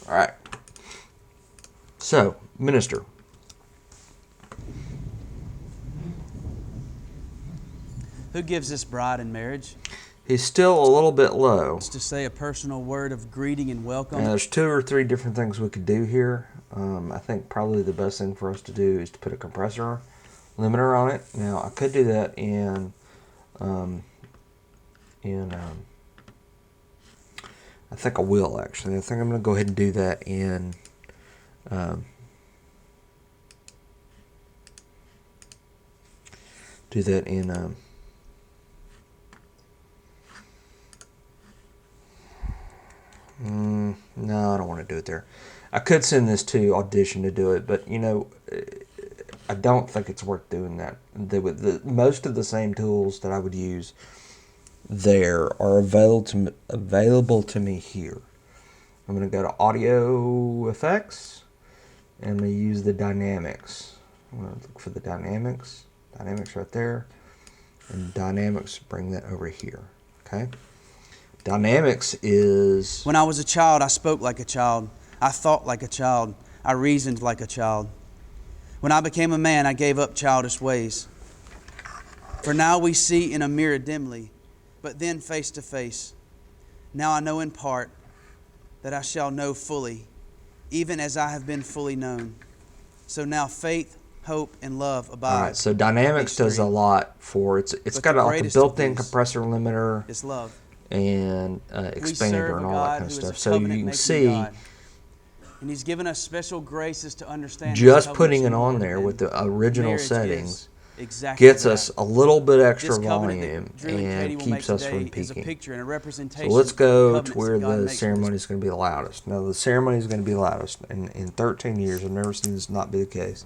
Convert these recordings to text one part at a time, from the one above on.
All right. So, minister. Who gives this bride in marriage? He's still a little bit low. Just to say a personal word of greeting and welcome. There's 2 or 3 different things we could do here. I think probably the best thing for us to do is to put a compressor limiter on it. Now, I could do that I think I will actually. I think I'm going to go ahead and do that in no, I don't want to do it there. I could send this to Audition to do it, but I don't think it's worth doing that. Most of the same tools that I would use there are available to me here. I'm going to go to Audio Effects, and I'm going to use the Dynamics. I'm going to look for the Dynamics. Dynamics right there. And Dynamics, bring that over here. Okay? Dynamics is... When I was a child, I spoke like a child. I thought like a child. I reasoned like a child. When I became a man, I gave up childish ways. For now we see in a mirror dimly, but then face to face. Now I know in part, that I shall know fully, even as I have been fully known. So now faith, hope, and love abide. All right, so Dynamics does a lot for... It's got like a built-in compressor limiter. It's love. And expander and all that kind of stuff. So you can see, God. And He's given us special graces to understand. Just putting it on there with the original settings gets us a little bit extra volume and keeps us from peaking. So let's go to where the ceremony is going to be loudest. Now the ceremony is going to be loudest, and in 13 years I've never seen this not be the case.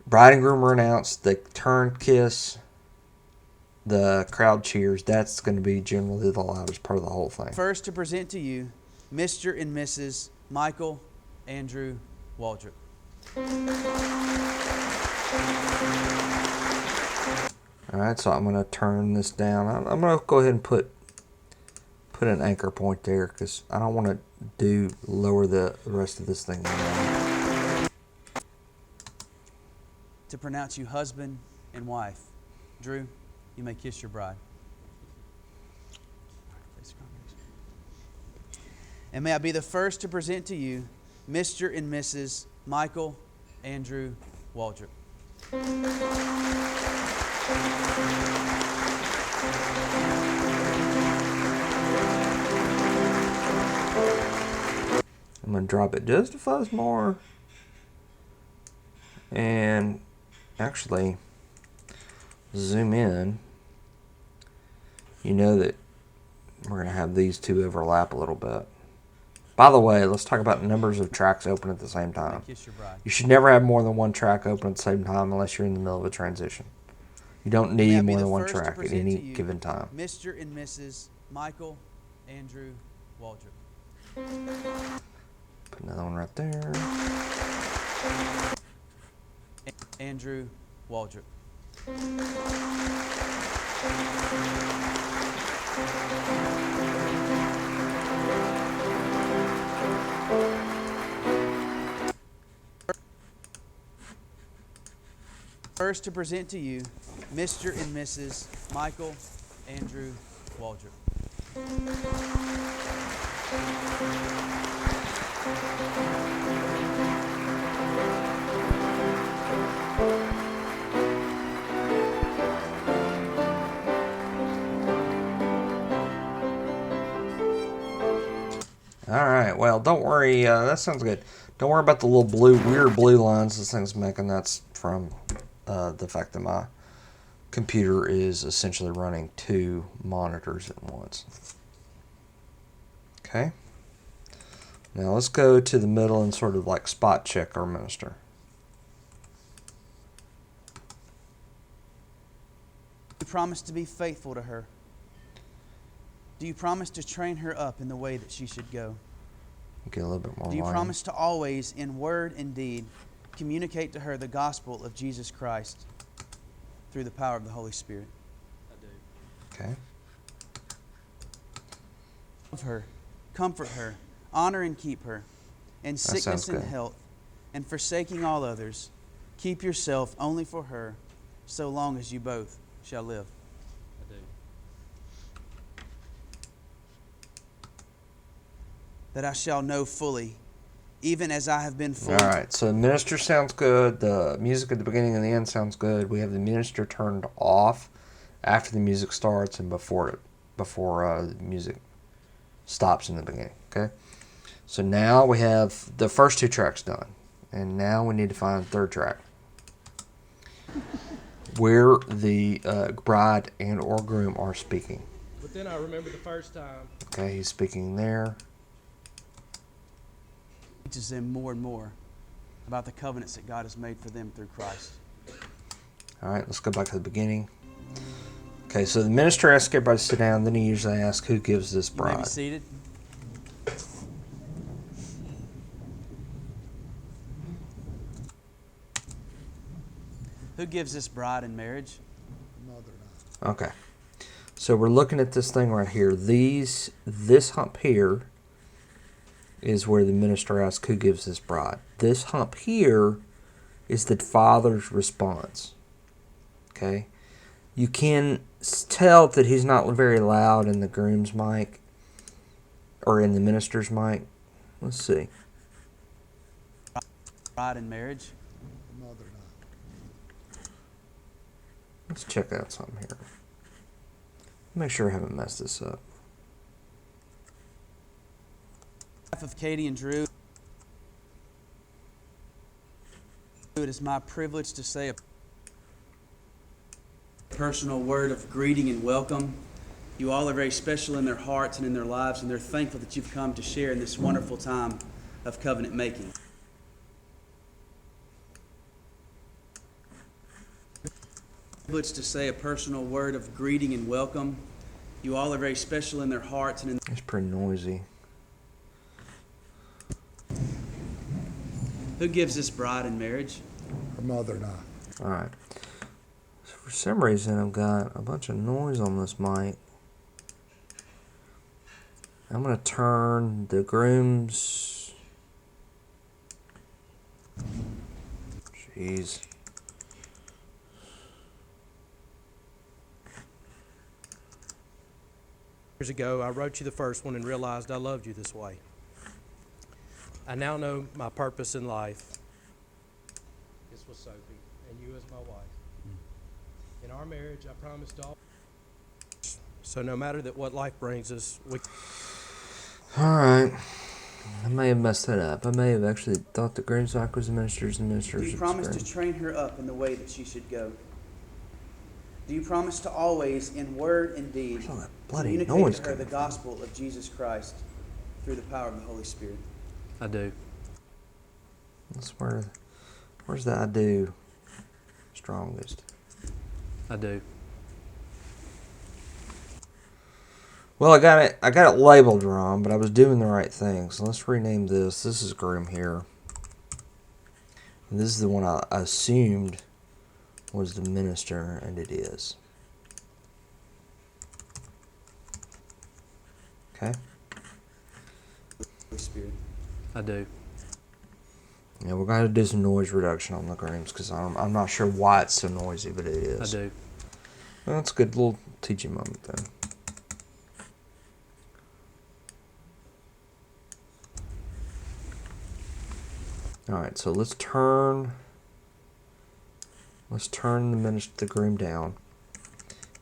Bride and groom are announced. They turn, kiss. The crowd cheers. That's going to be generally the loudest part of the whole thing. First to present to you, Mr. and Mrs. Michael Andrew Waldrop. All right, so I'm going to turn this down. I'm going to go ahead and put an anchor point there because I don't want to lower the rest of this thing down. To pronounce you husband and wife. Drew, you may kiss your bride. And may I be the first to present to you Mr. and Mrs. Michael Andrew Waldrop. I'm going to drop it just a fuzz more. And actually zoom in. You know that we're going to have these two overlap a little bit. By the way, let's talk about numbers of tracks open at the same time. You should never have more than one track open at the same time unless you're in the middle of a transition. You don't need more than one track at any given time. Mr. and Mrs. Michael Andrew Waldrop. Put another one right there. Andrew Waldrop. First to present to you, Mr. and Mrs. Michael Andrew Waldrop. All right, well, don't worry. That sounds good. Don't worry about the little weird blue lines this thing's making. That's from the fact that my computer is essentially running 2 monitors at once. Okay. Now let's go to the middle and sort of like spot check our minister. Do you promise to be faithful to her? Do you promise to train her up in the way that she should go? Get a little bit more. Do you promise to always, in word and deed, communicate to her the gospel of Jesus Christ through the power of the Holy Spirit? I do. Okay. Love her, comfort her, Honor and keep her. In sounds sickness and good. health, and forsaking all others, keep yourself only for her, so long as you both shall live. I do. That I shall know fully, even as I have been fully. All right, so the minister sounds good. The music at the beginning and the end sounds good. We have the minister turned off after the music starts and before the music stops in the beginning. Okay, so now we have the first two tracks done, and now we need to find the third track where the bride and or groom are speaking. But then I remember the first time. Okay, he's speaking there. Teaches them more and more about the covenants that God has made for them through Christ. All right, let's go back to the beginning. Okay, so the minister asks everybody to sit down. Then he usually asks who gives this You may be bride. seated. Who gives this bride in marriage? Okay, so we're looking at this thing right here. This hump here is where the minister asks who gives this bride. This hump here is the father's response. Okay, you can tell that he's not very loud in the groom's mic or in the minister's mic. Let's see. Bride in marriage. Let's check out something here. Make sure I haven't messed this up. On behalf of Katie and Drew, it is my privilege to say a personal word of greeting and welcome. You all are very special in their hearts and in their lives, and they're thankful that you've come to share in this wonderful time of covenant making. Privilege to say a personal word of greeting and welcome. You all are very special in their hearts and in. It's pretty noisy. Who gives this bride in marriage? Her mother and I. All right. So for some reason, I've got a bunch of noise on this mic. I'm going to turn the groom's... Jeez. Years ago, I wrote you the first one and realized I loved you this way. I now know my purpose in life. This was Sophie, and you as my wife. In our marriage, I promised all. So no matter that what life brings us, we. All right. I may have messed that up. I may have actually thought the groom's mic was the minister's and the minister's Do was you the promise to groom. train her up in the way that she should go? Do you promise to always, in word and deed, Where's all that bloody communicate noise to her the coming from? gospel of Jesus Christ through the power of the Holy Spirit? I do. That's where's the I do strongest? I do. Well, I got it labeled wrong, but I was doing the right thing. So let's rename this. This is groom here. And this is the one I assumed was the minister, and it is. Okay. Holy Spirit. I do. Yeah, we're going to do some noise reduction on the grooms because I'm not sure why it's so noisy, but it I is. do. Well, that's a good little teaching moment then. All right, so let's turn the groom down.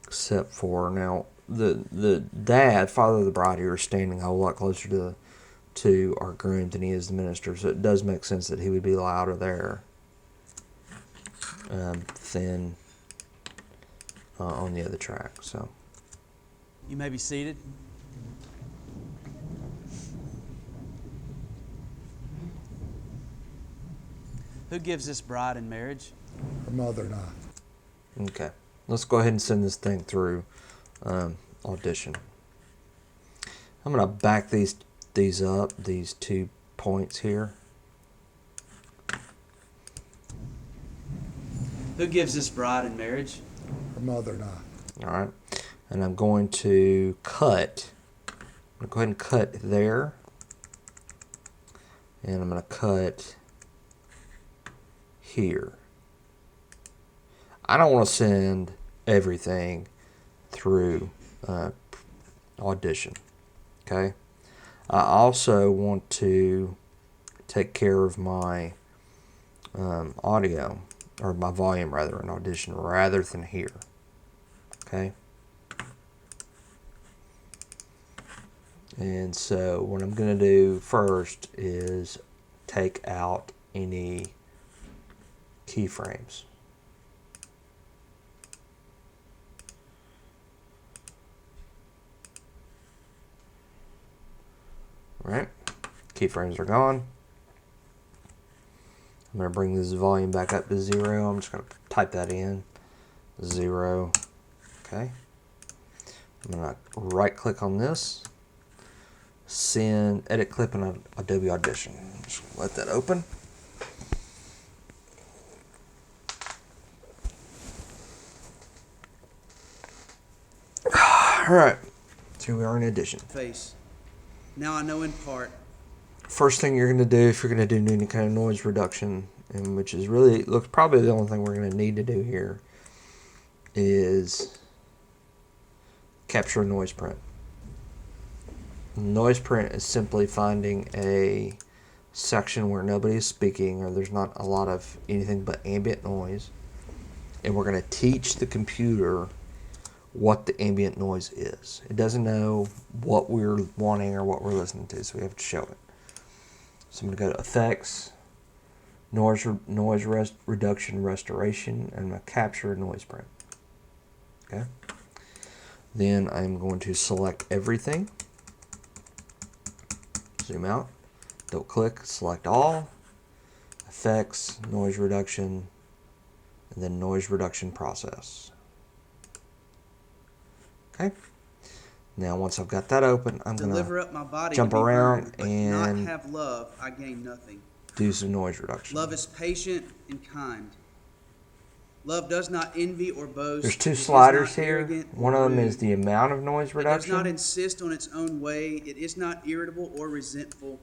Except for now, the dad, father of the bride here, is standing a whole lot closer to our groom than he is the minister. So it does make sense that he would be louder there than on the other track. So You may be seated. Who gives this bride in marriage? Her mother and I. okay, let's go ahead and send this thing through audition. I'm gonna back these up, these 2 points here. Who gives this bride in marriage? Her mother and I. All right, and I'm going to cut. I'm gonna go ahead and cut there. And I'm going to cut here. I don't want to send everything through Audition. Okay. I also want to take care of my audio, or my volume rather, in Audition rather than here. Okay. And so what I'm going to do first is take out any keyframes. Alright, keyframes are gone. I'm going to bring this volume back up to 0. I'm just going to type that in. 0. Okay. I'm going to right click on this. Send, edit clip in Adobe Audition. Just let that open. Alright, so here we are in Audition. Face. Now I know in part. First thing you're going to do if you're going to do any kind of noise reduction, and which is really, looks probably the only thing we're going to need to do here, is capture a noise print. Noise print is simply finding a section where nobody is speaking or there's not a lot of anything but ambient noise, and we're going to teach the computer what the ambient noise is. It doesn't know what we're wanting or what we're listening to, so we have to show it. So I'm going to go to Effects, Noise Reduction Restoration, and I'm going to capture a noise print. Okay. Then I'm going to select everything. Zoom out, double click, select all, Effects, Noise Reduction, and then Noise Reduction Process. Okay. Now once I've got that open, I'm going Deliver to up my body jump to be around burned, but and not have love, I gain nothing. do some noise reduction. Love is patient and kind. Love does not envy or boast. There's two It is sliders not here. arrogant or One of them rude. is the amount of noise It does not reduction. insist on its own way. It is not irritable or resentful.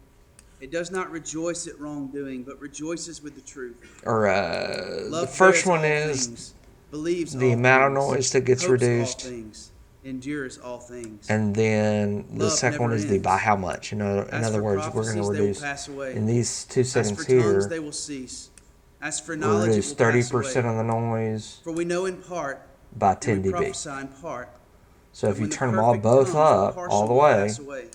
It does not rejoice at wrongdoing, but rejoices with the truth. Or the Love first bears one all is things, believes the all amount of things, noise that gets hopes reduced. all things, endures all things. And then the Love second one never is the ends. by how much. You know, in As other for words, we're going to prophecies, they will reduce pass away. in these 2 As settings for tongues, here. they will cease. As for We'll knowledge, reduce it will pass 30% away. of the noise For we know in part, by and 10 we dB. prophesy in part. So but if you when the turn them all perfect both comes, the up partial all the will way, pass away.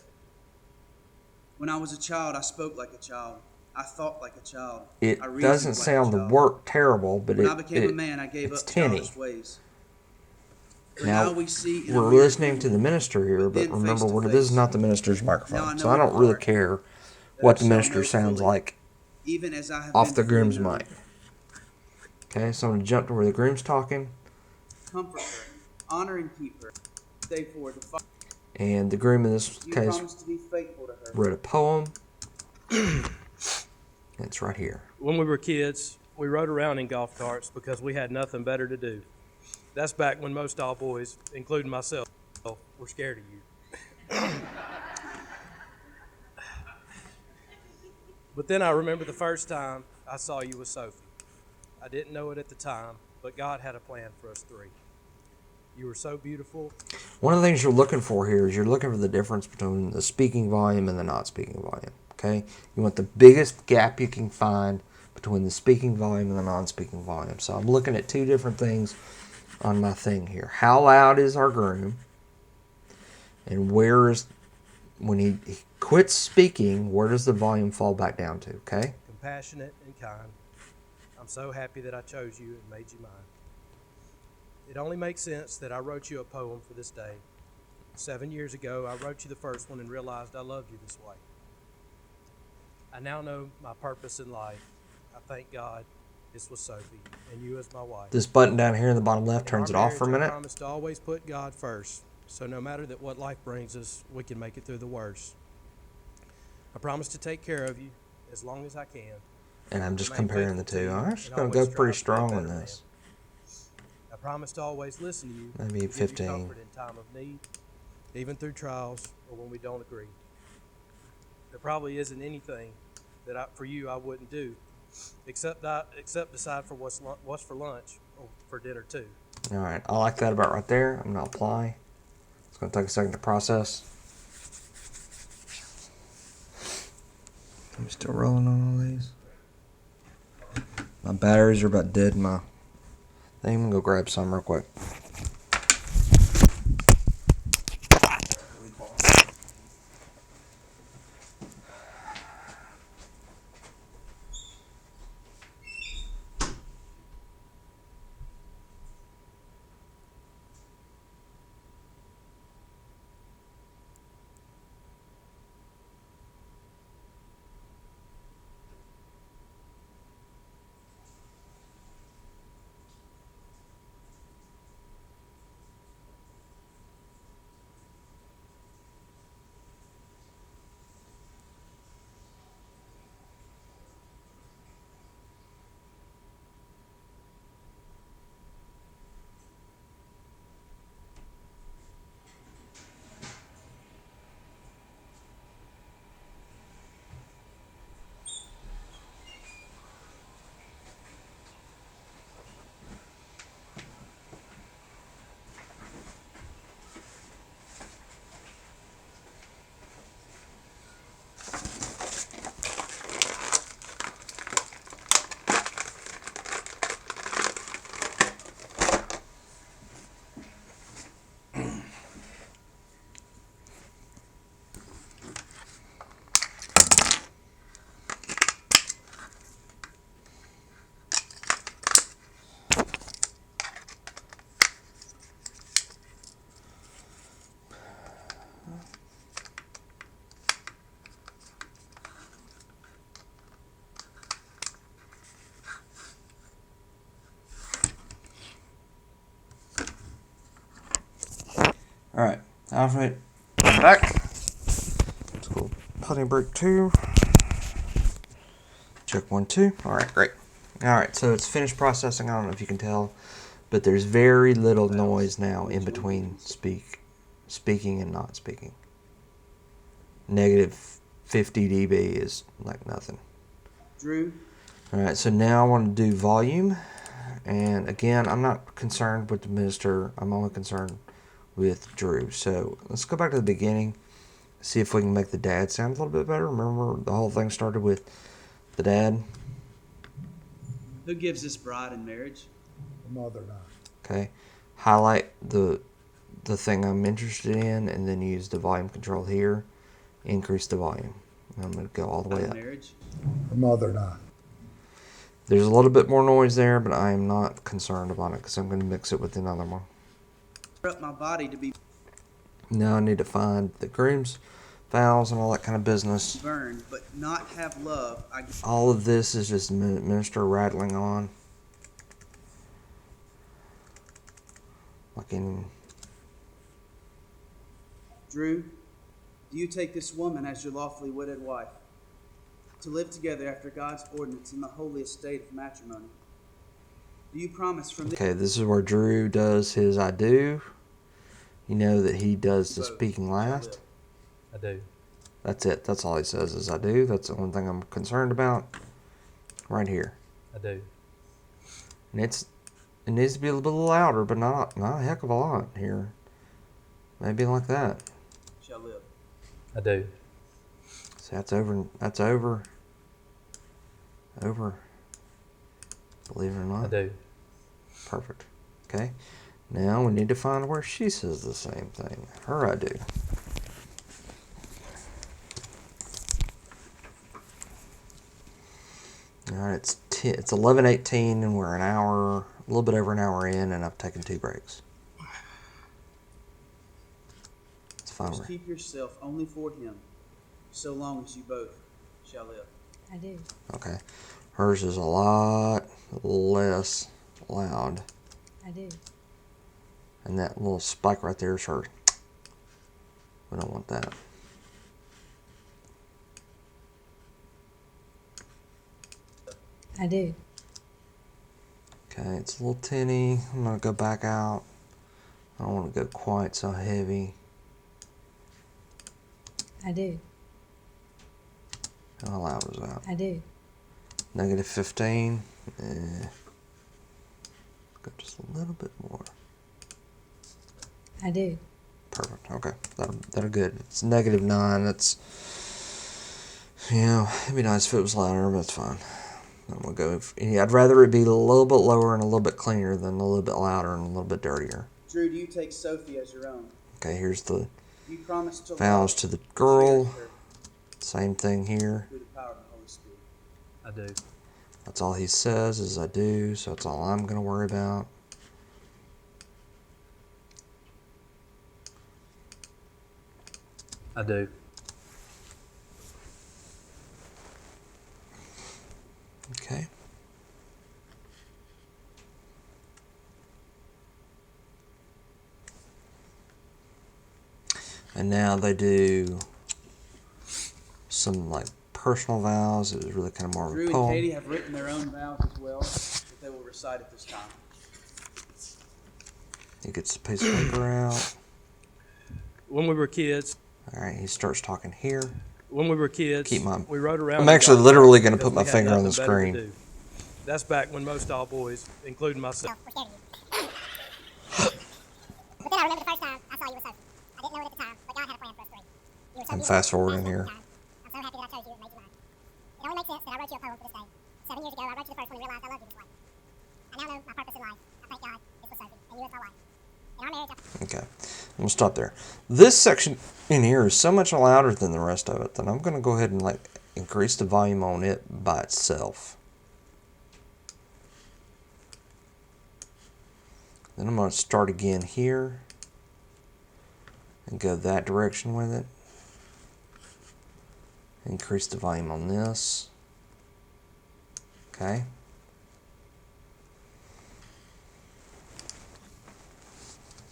When I was a child, I spoke like a child. I thought like a child. it I reasoned doesn't like sound a the child. work terrible, but When I became a man, I gave it's up tinny. childish ways. For Now, now we see in a we're mirror listening to the dimly, minister here, but but then remember, face to this is face. not the minister's Now I microphone, know so I in don't really part care that what I the shall minister know sounds fully, like even as I have off been the fully groom's known. mic. Okay, so I'm going to jump to where the groom's talking, Comfort her, honor and keep her. Stay forward to fight. and the groom in this You case promise to be faithful to her. wrote a poem. It's right here. When we were kids, we rode around in golf carts because we had nothing better to do. That's back when most all boys, including myself, were scared of you. But then I remember the first time I saw you with Sophie. I didn't know it at the time, but God had a plan for us three. You were so beautiful. One of the things you're looking for here is you're looking for the difference between the speaking volume and the not speaking volume. Okay? You want the biggest gap you can find between the speaking volume and the non-speaking volume. So I'm looking at two different things on my thing here. How loud is our groom? And where is, when he quits speaking, where does the volume fall back down to? Okay? Compassionate and kind. I'm so happy that I chose you and made you mine. It only makes sense that I wrote you a poem for this day. 7 years ago, I wrote you the first one and realized I loved you this way. I now know my purpose in life. I thank God this was Sophie and you as my wife. This button down here in the bottom left In our turns it off for a marriage, I minute. promise to always put God first, so no matter that what life brings us, we can make it through the worst. I promise to take care of you as long as I can. And I'm just Remain comparing the faithful to two. you I'm just and going to always go pretty strive to be a strong in better this. I promise to always listen to you. Maybe and give you 15. comfort in time of need, even through trials or when we don't agree. There probably isn't anything that for you I wouldn't do, except decide for what's for lunch or for dinner too. All right, I like that about right there. I'm gonna apply. It's gonna take a second to process. I'm still rolling on all these. My batteries are about dead in my thing. I'm gonna go grab some real quick. All right, Alfred, I'm back. Let's go putting break 2. Check 1, 2. All right, great. All right, so it's finished processing. I don't know if you can tell, but there's very little noise now in between speaking and not speaking. Negative 50 dB is like nothing. Drew, All right, so now I want to do volume. And again, I'm not concerned with the minister. I'm only concerned with Drew. So let's go back to the beginning. See if we can make the dad sound a little bit better. Remember, the whole thing started with the dad. who gives this bride in marriage? Her mother and I. Okay. Highlight the thing I'm interested in, and then use the volume control here. Increase the volume. I'm going to go all the way In up. marriage? Her mother and I. There's a little bit more noise there, but I am not concerned about it because I'm going to mix it with another one. Up my body to be Now I need to find the groom's vows and all that kind of business. burned, but not have love. All of this is just minister rattling on. Like in... Drew, do you take this woman as your lawfully wedded wife, to live together after God's ordinance in the holy estate of matrimony? Do you promise from this Okay, this is where Drew does his I do. You know that he does the both speaking shall last. live? I do. That's it. That's all he says is I do. That's the only thing I'm concerned about. Right here. I do. And it needs to be a little bit louder, but not a heck of a lot here. Maybe like that. Shall live. I do. See, that's over. That's over. Over. Believe it or I not. do. Perfect. Okay. Now we need to find where she says the same thing. Her I do. All right, it's 11:18 and we're a little bit over an hour in, and I've taken 2 breaks. It's fine. Just keep yourself only for him, so long as you both shall live. I do. Okay. Hers is a lot less loud, I do. and that little spike right there is hers. We don't want that. I do. Okay, it's a little tinny. I'm gonna go back out. I don't want to go quite so heavy. I do. How loud was that? I do. Negative 15. Go just a little bit more. I do. Perfect. Okay, that'll good. It's negative 9. That's, it'd be nice if it was louder, but it's fine. I'm gonna go. I'd rather it be a little bit lower and a little bit cleaner than a little bit louder and a little bit dirtier. Drew, do you take Sophie as your own? Okay, here's the You promise to vows love to the and girl. cherish her Same thing here. through the power of the Holy Spirit. I do. That's all he says is I do, so that's all I'm gonna worry about. I do. Okay. And now they do some like personal vows. It was really kind of more of Drew a and poem. Katie have written their own vows as well that they will recite at this time. He gets the piece of paper out. When we were kids, All right, he starts talking here. we rode around. I'm in actually God's literally house gonna because put my we had finger on the nothing better to screen. do. That's back when most all boys, including myself. But then I remember the first time I saw you with Sophie. I didn't know it at the time, but God had a plan for us three. You were so I'm beautiful, fast forwarding fast here. at the time. I'm so happy that I chose you and made you mine. It only makes sense that I wrote you a poem for this day. 7 years ago, I wrote you the first one and realized I loved you this way. I now know my purpose in life. I thank God it's with Sophie, and you as my wife. In our marriage, Okay, I'm gonna stop there. This section in here is so much louder than the rest of it that I'm gonna go ahead and like increase the volume on it by itself. Then I'm gonna start again here and go that direction with it. Increase the volume on this. Okay.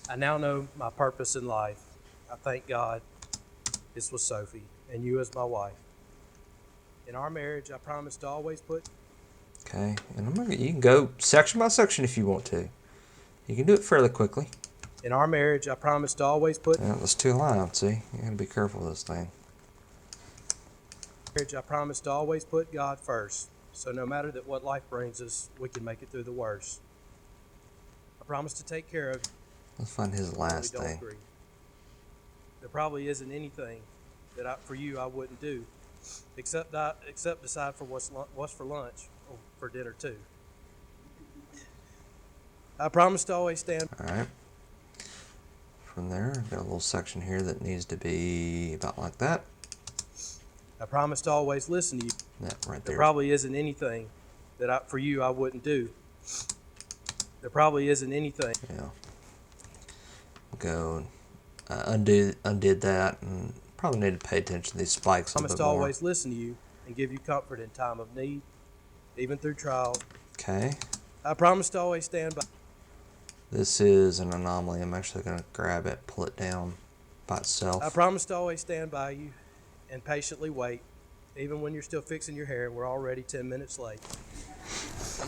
I now know my purpose in life. I thank God it's with Sophie and you as my wife. In our marriage, I promise to always put. Okay, and you can go section by section if you want to. You can do it fairly quickly. In our marriage, I promise to always put. Yeah, that's too loud, see? You gotta be careful with this thing. Marriage, I promise to always put God first. So no matter that what life brings us, we can make it through the worst. I promise to take care of Let's find his you when we last don't thing. agree. There probably isn't anything that for you I wouldn't do, except decide for what's for lunch or for dinner too. I promise to always stand. Alright. From there, I've got a little section here that needs to be about like that. I promise to always listen to you. That right There there. probably isn't anything for you I wouldn't do. There probably isn't anything. Yeah. Go undid that, and probably need to pay attention to these spikes a I promise little to bit more. always listen to you and give you comfort in time of need, even through trial. Okay. I promise to always stand by. This is an anomaly. I'm actually going to grab it, pull it down by itself. I promise to always stand by you and patiently wait, even when you're still fixing your hair and we're already 10 minutes late.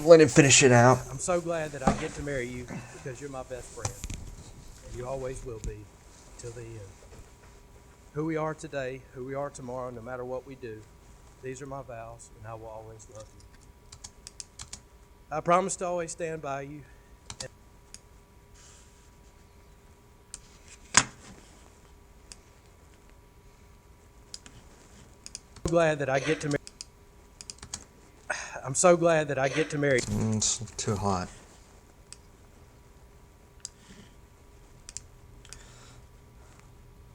Let him finish it out. I'm so glad that I get to marry you because you're my best friend. And you always will be till the end. Who we are today, who we are tomorrow, no matter what we do, these are my vows, and I will always love you. I promise to always stand by you. Glad that I get to marry. I'm so glad that I get to marry. It's too hot.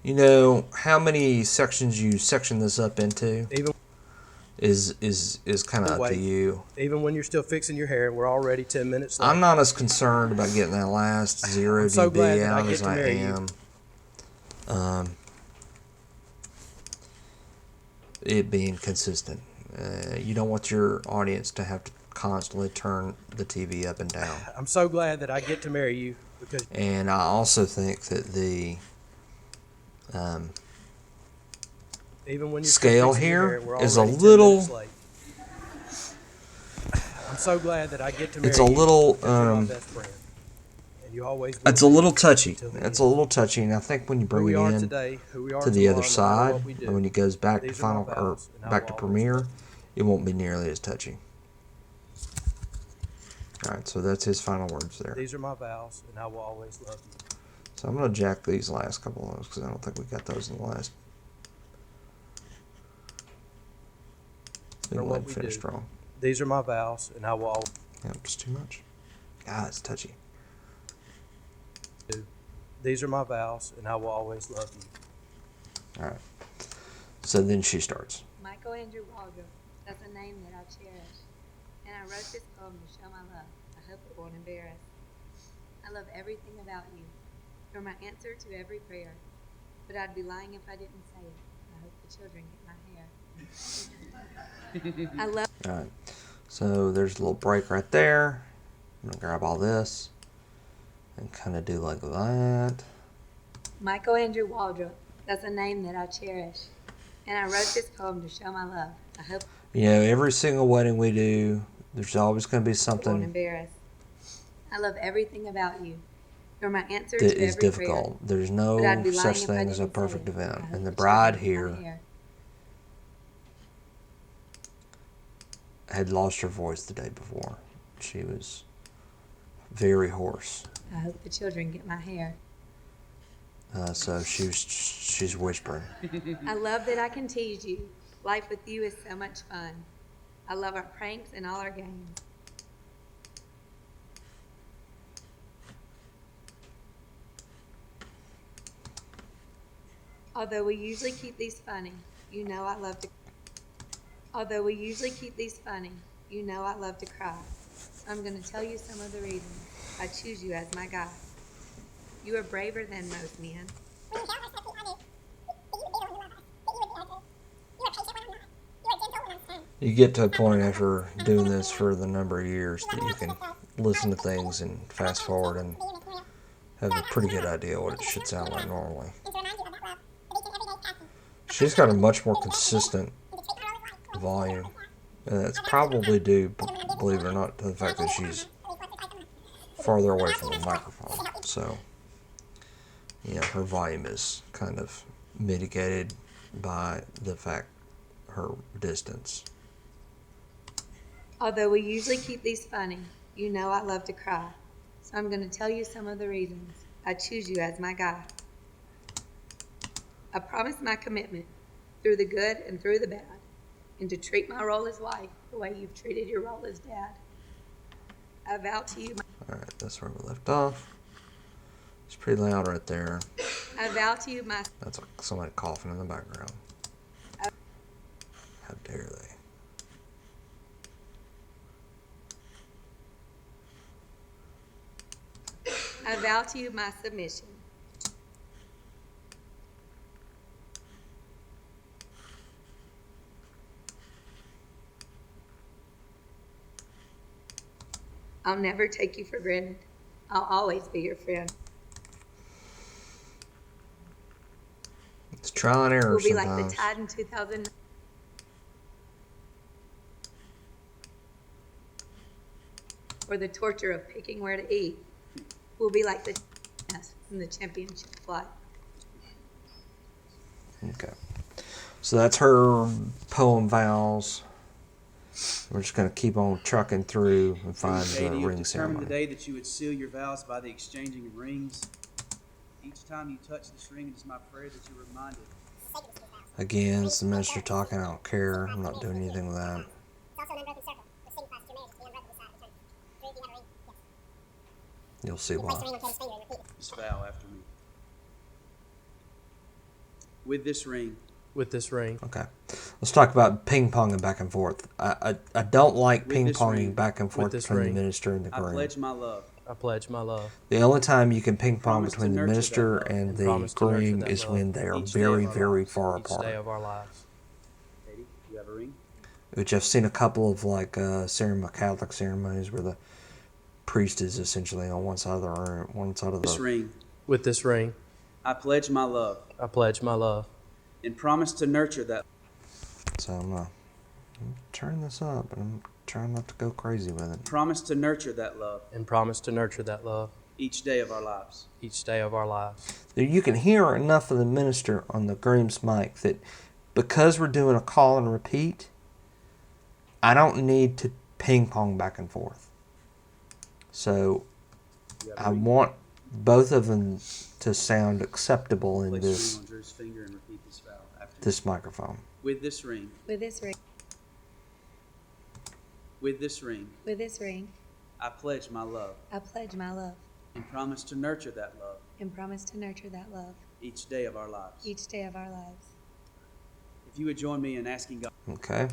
You know how many sections you section this up into Even is kind of up to Wait. you. even when you're still fixing your hair and we're already 10 minutes late. I'm not as concerned about getting that last 0 I'm so glad dB that I out get as to I marry you. am. It being consistent. You don't want your audience to have to constantly turn the TV up and down. I'm so glad that I get to marry you because And I also think that the even when you're Scale still fixing your here hair, we're is a already 10 little- minutes late. I'm so glad that I get to marry it's a you little because you're my best friend. And You always will It's a be little touchy. until the It's a end. little touchy, and I think when you Who bring we it are in today, who we are to the other tomorrow, no matter side, what we do. and when he goes back to These are my final or vows, and I back will to always premiere, love it won't be nearly as touchy. All right, so that's his final words there. These are my vows, and I will always love you. So I'm gonna jack these last couple of those because I don't think we got those in the last. We For can what let we finish do. strong. These are my vows, and I will always Yep, just too much. God, it's touchy. do. These are my vows, and I will always love you. All right. So then she starts. Michael Andrew Waldrop, that's a name that I cherish. And I wrote this poem to show my love. I hope it won't embarrass. I love everything about you. You're my answer to every prayer. But I'd be lying if I didn't say it. I hope the children get my hair. I love All right. So there's a little break right there. I'm gonna grab all this and kind of do like that. Michael Andrew Waldrop, that's a name that I cherish. And I wrote this poem to show my love. I hope You know, every single wedding we do, there's always gonna be it won't something embarrass. I love everything about you. You're my answer that to is every difficult. prayer. There's But I'd no be lying such if I thing as a didn't say perfect it. I event. hope And the the bride children get my here hair. had lost her voice the day before. She was very hoarse. I hope the children get my hair. So she's whispering. I love that I can tease you. Life with you is so much fun. I love our pranks and all our games. Although we usually keep these funny, you know I love to. Although we usually keep these funny, you know I love to cry. I'm going to tell you some of the reasons I choose you as my guy. You are braver than most men. You get to a point after doing this for the number of years that you can listen to things and fast forward and have a pretty good idea what it should sound like normally. She's got a much more consistent volume. And it's probably due, believe it or not, to the fact that she's farther away from the microphone. So, you know, her volume is kind of mitigated by the fact her distance. Although we usually keep these funny, you know I love to cry. So I'm going to tell you some of the reasons I choose you as my guy. I promise my commitment through the good and through the bad, and to treat my role as wife the way you've treated your role as dad. I vow to you, Alright, that's where we left off. It's pretty loud right there. I vow to you my That's like somebody coughing in the background. How dare they? I vow to you my submission. I'll never take you for granted. I'll always be your friend. It's trial and error We'll be like sometimes. the tide in 2000. Or the torture of picking where to eat. We'll be like the in the championship flight. Okay. So that's her poem vows. We're just going to keep on trucking through and find the Katie, you ring determined ceremony. the day that you would seal your vows by the exchanging of rings. Each time you touch this ring, it is my prayer that you're reminded. Again, it's the minister talking. I don't care. I'm not doing anything with that. It's also an unbroken circle, which signifies that your marriage is the unbroken side of eternity. Drew, do you have a ring? Yes. You'll see You place why. the ring on Katie's finger and repeat it. Just vow after me. With this ring, With this ring, Okay. Let's talk about ping ponging back and forth. I don't like With ping this ponging ring. back and forth this between ring. the minister and the I groom. pledge my love. I pledge my love. The only time you can ping pong Promise to between the nurture minister that love and and the promise to nurture groom that is love when they are each day very, of our very lives, far Each day apart. of our lives. Katie, you have a ring? Which I've seen a couple of like Catholic ceremonies where the priest is essentially on one side of the room, one side of This the. ring, With this ring, I pledge my love I pledge my love. and promise to nurture that. So I'm turning this up, and I'm trying not to go crazy with it. Promise to nurture that love And promise to nurture that love each day of our lives. each day of our lives. You can hear enough of the minister on the groom's mic that because we're doing a call and repeat, I don't need to ping pong back and forth. So I want both of them to sound acceptable in Place this the ring on Drew's finger and repeat this vow after this microphone. With this ring, With this ring, with this ring, with this ring, I pledge my love I pledge my love and promise to nurture that love and promise to nurture that love each day of our lives. each day of our lives. If you would join me in asking God, Okay.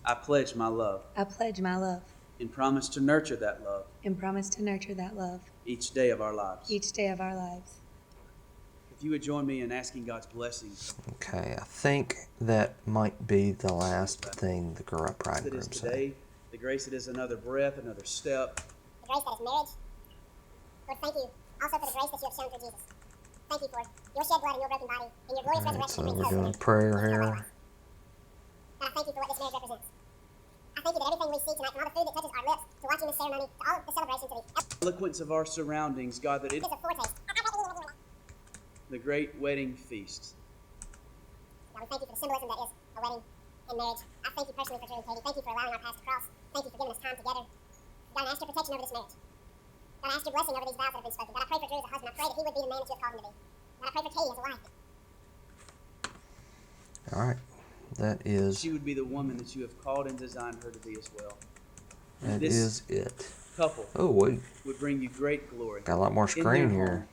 I pledge my love I pledge my love and promise to nurture that love and promise to nurture that love each day of our lives. each day of our lives. If you would join me in asking God's blessing Okay. I think that might be the last thing the bride that and is groom say. today, the grace that is another breath, another step. The grace that is marriage. Lord, thank you also for the grace that you have shown through Jesus. Thank you for your shed blood and your broken body and your glorious All right, resurrection. so that we're brings doing hope. prayer into our here. lives. God, I thank you for what this marriage represents. I thank you that everything we see tonight, from all the food that touches our lips, to watching this ceremony, to all of the celebrations, to the Eloquence of our surroundings, God, that it is a foretaste. the great wedding feast. God, we thank you for the symbolism that is a wedding and marriage. I thank you personally for Drew and Katie. Thank you for allowing our paths to cross. Thank you for giving us time together. God, I ask your protection over this marriage. God, I ask your blessing over these vows that have been spoken. God, I pray for Drew as a husband. I pray that he would be the man that you have called him to be. God, I pray for Katie as a wife. All right. That is She would be the woman that you have called and designed her to be as well. that this is it. couple Oh wait, would bring you great glory got a lot more in their screen home here.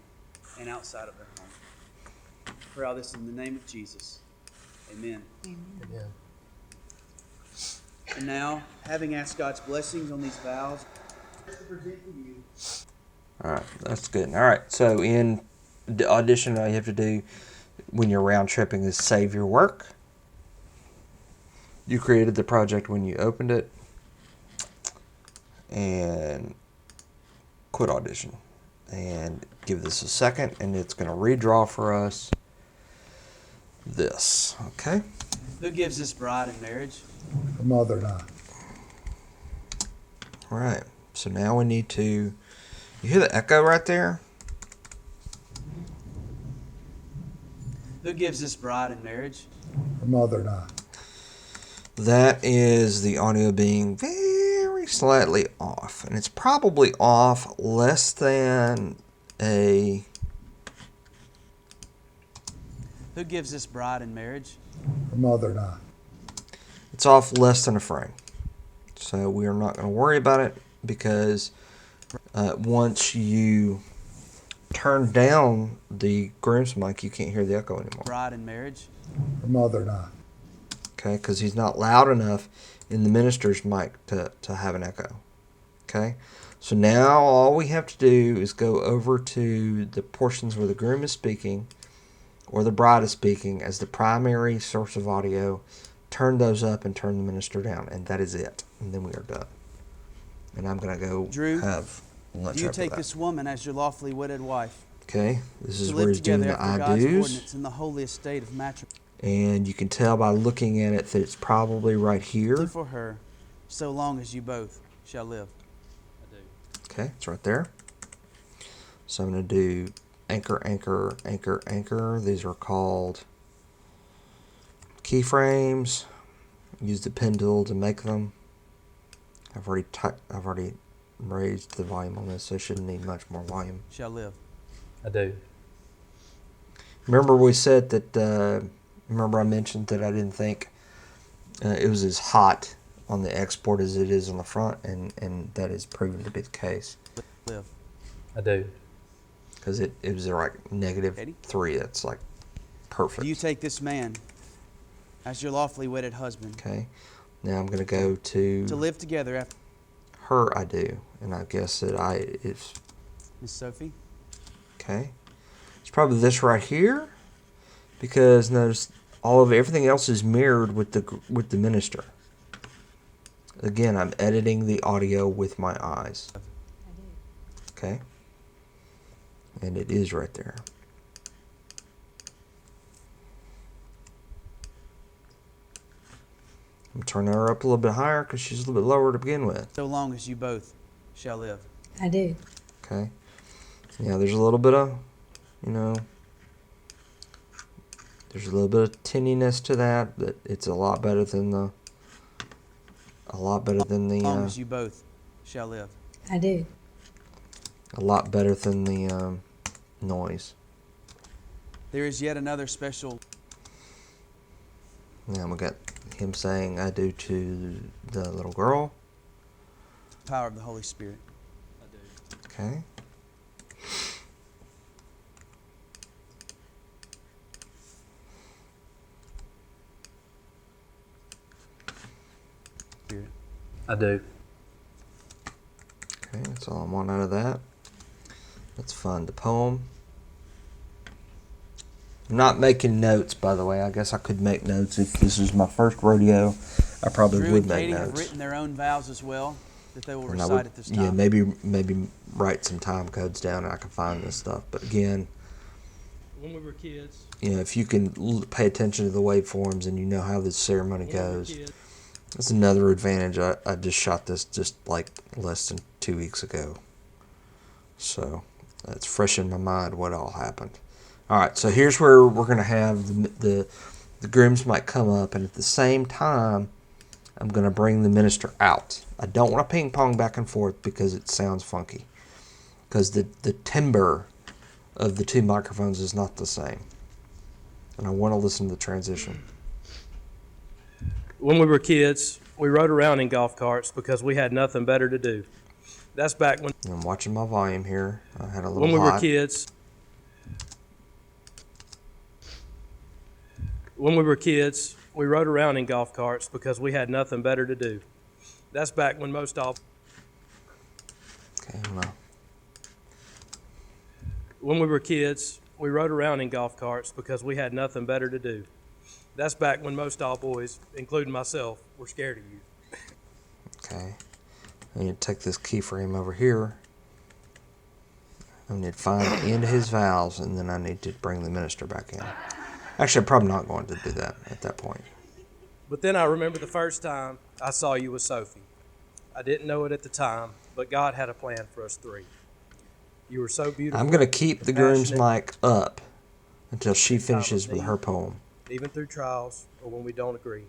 and outside of their home. Pray all this in the name of Jesus. Amen. Amen. And now, having asked God's blessings on these vows, I present to you All right, that's good. All right, so in the audition, all you have to do when you're round tripping is save your work. You created the project when you opened it, and quit audition, and give this a second, and it's going to redraw for us this. Okay. who gives this bride in marriage? Her mother and I. All right. So now we need to. You hear the echo right there? Who gives this bride in marriage? Her mother and I. That is the audio being very slightly off. And it's probably off less than a. Who gives this bride in marriage? Her mother and I. It's off less than a frame. So we are not going to worry about it because once you turn down the groom's mic, you can't hear the echo anymore. Bride in marriage? Her mother and I. Okay, because he's not loud enough in the minister's mic to have an echo. Okay, so now all we have to do is go over to the portions where the groom is speaking or the bride is speaking as the primary source of audio, turn those up and turn the minister down, and that is it. And then we are done. And I'm going to go Drew, have lunch Do you after take that. this woman as your lawfully wedded wife Okay, this is to where live he's doing together the after I God's do's. ordinance in the holy estate of matrimony? And you can tell by looking at it that it's probably right here. Live for her, so long as you both shall live. I do. Okay, it's right there. So I'm going to do anchor, anchor, anchor, anchor. These are called keyframes. Use the pen tool to make them. I've already raised the volume on this, so I shouldn't need much more volume. Shall live. I do. Remember we said that, remember I mentioned that I didn't think it was as hot on the export as it is on the front, and that is proven to be the case. Live. I do. Because it was like Eddie? -3. That's like perfect. Do you take this man as your lawfully wedded husband Okay. Now I'm going to go to to live together after her I do. And I guess that it's Miss Sophie? okay. It's probably this right here. Because notice everything else is mirrored with the minister. Again, I'm editing the audio with my eyes. I do. Okay. And it is right there. I'm turning her up a little bit higher because she's a little bit lower to begin with. so long as you both shall live. I do. Okay. Yeah, there's a little bit of, you know, there's a little bit of tinniness to that, but it's a lot better than the, So long uh, as you both shall live. I do. a lot better than the noise. There is yet another special Now we got him saying I do to the little girl. power of the Holy Spirit. Okay. Spirit. I do. Okay, that's all I want out of that. Let's find the poem. I'm not making notes, by the way. I guess I could make notes if this is my first rodeo. I probably Drew would and make Katie have notes. written their own vows as well that they will And I recite would, at this yeah, time. maybe write some time codes down and I can find this stuff. But again, When we were kids. you know, if you can pay attention to the waveforms and you know how this ceremony When we were goes, kids. that's another advantage. I just shot this just like less than 2 weeks ago. So it's fresh in my mind what all happened. All right, so here's where we're going to have the grooms might come up, and at the same time, I'm going to bring the minister out. I don't want to ping pong back and forth because it sounds funky. Because the timbre of the two microphones is not the same. And I want to listen to the transition. When we were kids, we rode around in golf carts because we had nothing better to do. That's back when I'm watching my volume here. I had a little when we were hot. kids. When we were kids, we rode around in golf carts because we had nothing better to do. That's back when most all. Okay, hold on. When we were kids, we rode around in golf carts because we had nothing better to do. That's back when most all boys, including myself, were scared of you. Okay. I need to take this keyframe over here. I need to find the end of his vows, and then I need to bring the minister back in. Actually, I'm probably not going to do that at that point. But then I remember the first time I saw you with Sophie. I didn't know it at the time, but God had a plan for us three. You were so beautiful. I'm going to keep the groom's compassionate, mic up until she finishes with her poem, even through trials or when we don't agree.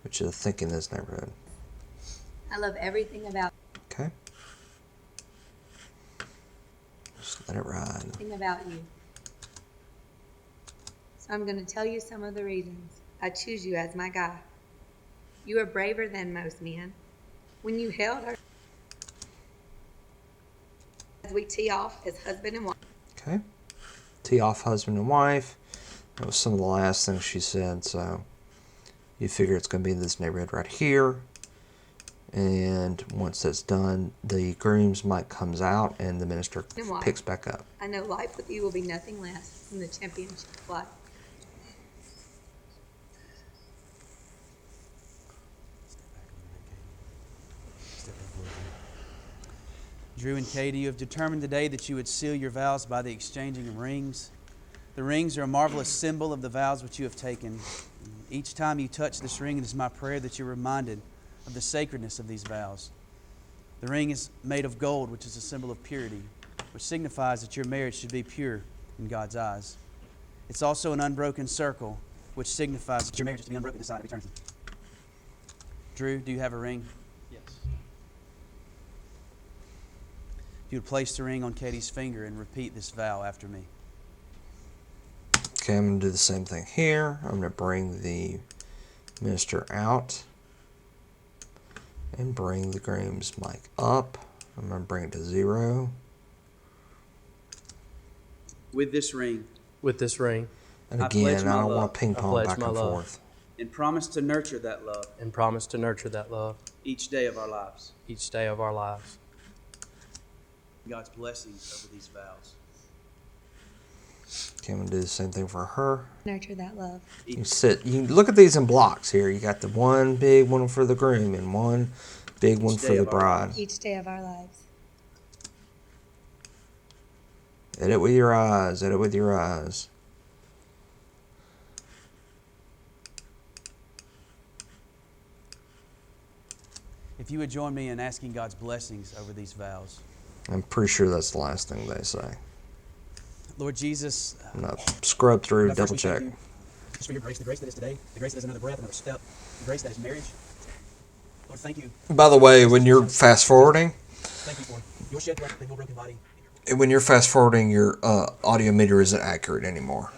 which is a Think in This Neighborhood. I love everything about Okay? Just let it ride. you. So I'm going to tell you some of the reasons I choose you as my guy. You are braver than most men. When you held her as we tee off as husband and wife. Okay? Tee off husband and wife. That was some of the last things she said, so you figure it's going to be in this neighborhood right here. And once that's done, the groom's mic comes out and the minister And wife. picks back up. I know life with you will be nothing less than the championship of life. Drew and Katie, you have determined today that you would seal your vows by the exchanging of rings. The rings are a marvelous symbol of the vows which you have taken. Each time you touch this ring, it is my prayer that you're reminded of the sacredness of these vows. The ring is made of gold, which is a symbol of purity, which signifies that your marriage should be pure in God's eyes. It's also an unbroken circle, which signifies that your marriage is to be unbroken this side of eternity. Drew, do you have a ring? Yes. You would place the ring on Katie's finger and repeat this vow after me. Okay, I'm going to do the same thing here. I'm going to bring the minister out and bring the groom's mic up. I'm going to bring it to 0. With this ring, With this ring, And I pledge again, my I don't love. want to ping I pong pledge back my and love. forth. and promise to nurture that love and promise to nurture that love each day of our lives. each day of our lives. God's blessings over these vows. Okay, I'm going to do the same thing for her. Nurture that love. You sit. You look at these in blocks here. You got the one big one for the groom and one big one Each for day the of our bride. lives. Each day of our lives. Edit with your eyes. Edit with your eyes. if you would join me in asking God's blessings over these vows. I'm pretty sure that's the last thing they say. Lord Jesus, I'm not scrub through, God, double first we check. thank you just for your grace, the grace that is today, the grace that is another breath, another step, the grace that is marriage. Lord, thank you. By the way, when you're fast forwarding, Thank you for your shed blood, your broken body. when you're fast forwarding, your audio meter isn't accurate anymore.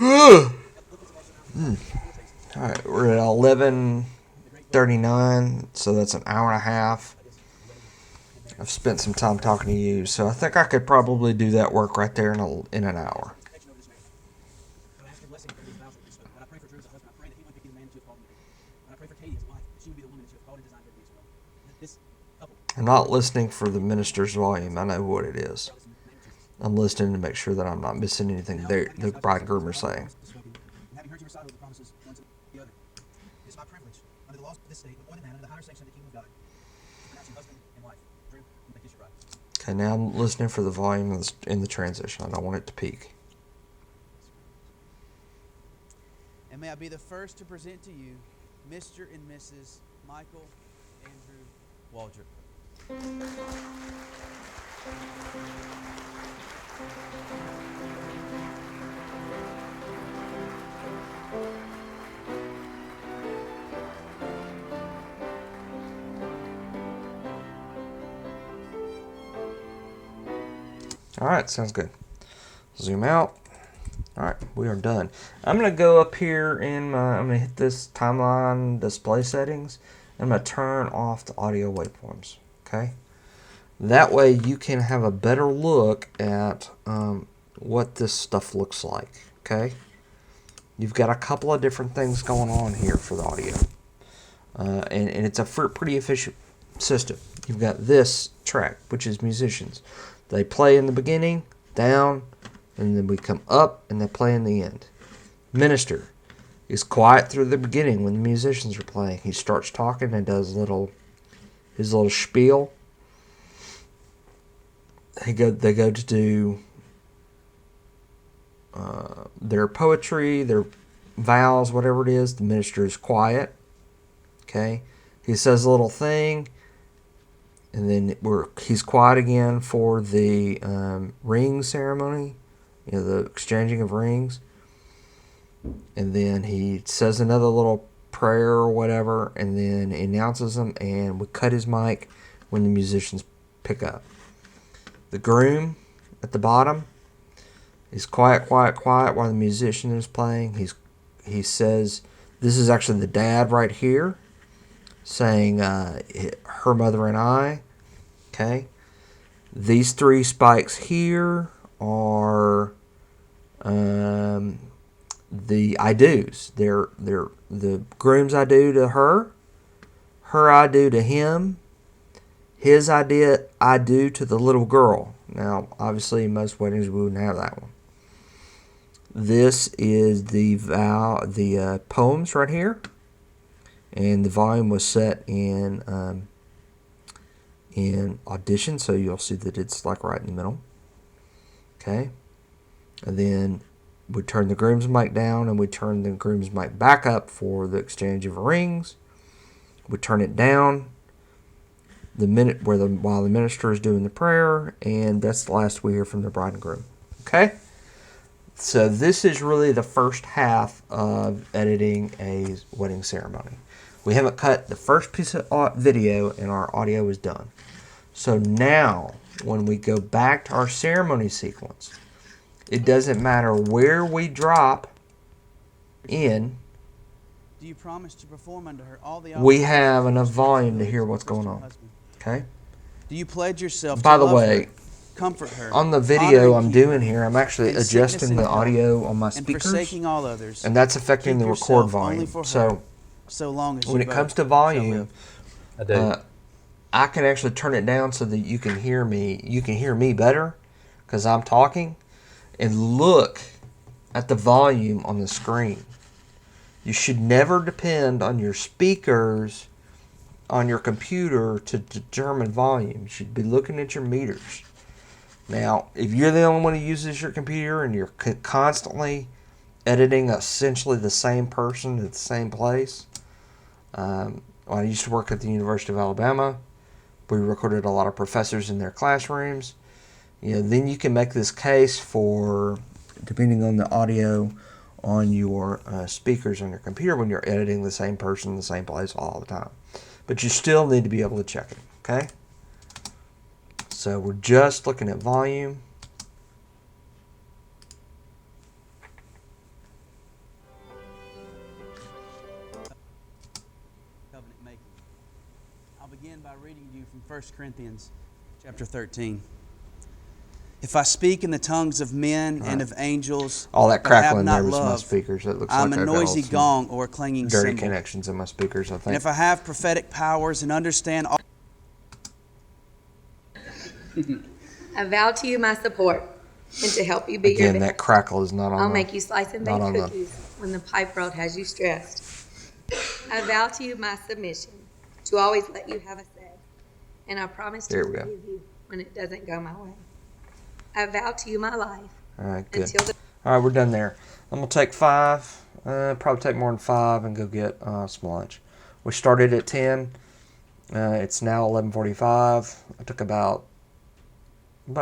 All right, we're at 11:39, so that's an hour and a half. I've spent some time talking to you, so I think I could probably do that work right there in an hour. I'm not listening for the minister's volume. I know what it is. I'm listening to make sure that I'm not missing anything the bride and groom are saying. It's my privilege, under the laws of this state, before the man, under the higher sanction of the kingdom of God, to pronounce you husband and wife. Drew, you may kiss your bride. Okay, now I'm listening for the volume in the transition. I don't want it to peak. And may I be the first to present to you Mr. and Mrs. Michael Andrew Waldrop. All right, sounds good. Zoom out. All right, we are done. I'm going to go up here I'm going to hit this timeline display settings. I'm going to turn off the audio waveforms. Okay. That way you can have a better look at what this stuff looks like. Okay. You've got a couple of different things going on here for the audio. And it's a pretty efficient system. You've got this track, which is musicians. They play in the beginning, down, and then we come up and they play in the end. Minister is quiet through the beginning when the musicians are playing. He starts talking and does his little spiel. They go to do their poetry, their vows, whatever it is. The minister is quiet. Okay, he says a little thing, and then he's quiet again for the ring ceremony, the exchanging of rings. And then he says another little prayer or whatever, and then he announces them, and we cut his mic when the musicians pick up. The groom at the bottom is quiet while the musician is playing. He says, this is actually the dad right here, saying her mother and I. Okay, these three spikes here are the I do's. They're the groom's I do to her I do to him, his I do to the little girl. Now, obviously, in most weddings we wouldn't have that one. This is the poems right here, and the volume was set in Audition, so you'll see that it's like right in the middle. Okay, and then we turn the groom's mic down, and we turn the groom's mic back up for the exchange of rings. We turn it down while the minister is doing the prayer, and that's the last we hear from the bride and groom. Okay, so this is really the first half of editing a wedding ceremony. We haven't cut the first piece of video, and our audio is done. So now, when we go back to our ceremony sequence, it doesn't matter where we drop in. Do you promise to perform unto her all the We have enough volume to hear what's going on. Okay? Do you pledge yourself By to the love way, her, comfort her, on the video honor and I'm keep doing her, here, I'm actually in sickness adjusting and the health, audio on my and speakers, forsaking all others, and that's affecting keep the yourself record only volume. for her, So so long as when you it comes both to shall volume, live. I can actually turn it down so that you can hear me. You can hear me better because I'm talking, and look at the volume on the screen. You should never depend on your speakers on your computer to determine volume. You should be looking at your meters. Now, if you're the only one who uses your computer and you're constantly editing essentially the same person at the same place. When I used to work at the University of Alabama, we recorded a lot of professors in their classrooms. Then you can make this case for, depending on the audio on your speakers on your computer, when you're editing the same person in the same place all the time. But you still need to be able to check it, okay? So we're just looking at volume. Covenant making. I'll begin by reading to you from 1 Corinthians chapter 13. If I speak in the tongues of men and of angels, All that but have crackling not there was my love, speakers. It looks I'm like a I've got noisy some gong or a clanging dirty cymbal. connections in my speakers, I And think. if I have prophetic powers and understand all I vow to you my support and to help you be your Again, best. that crackle is not on I'll the- make you slice and not bake on the- cookies when the pipe world has you stressed. I vow to you my submission, to always let you have a say, and I promise to There we go. forgive you when it doesn't go my way. I vow to you my life All right, good. until the All right, we're done there. I'm going to take 5, probably take more than 5 and go get some lunch. We started at 10. It's now 11:45. I took about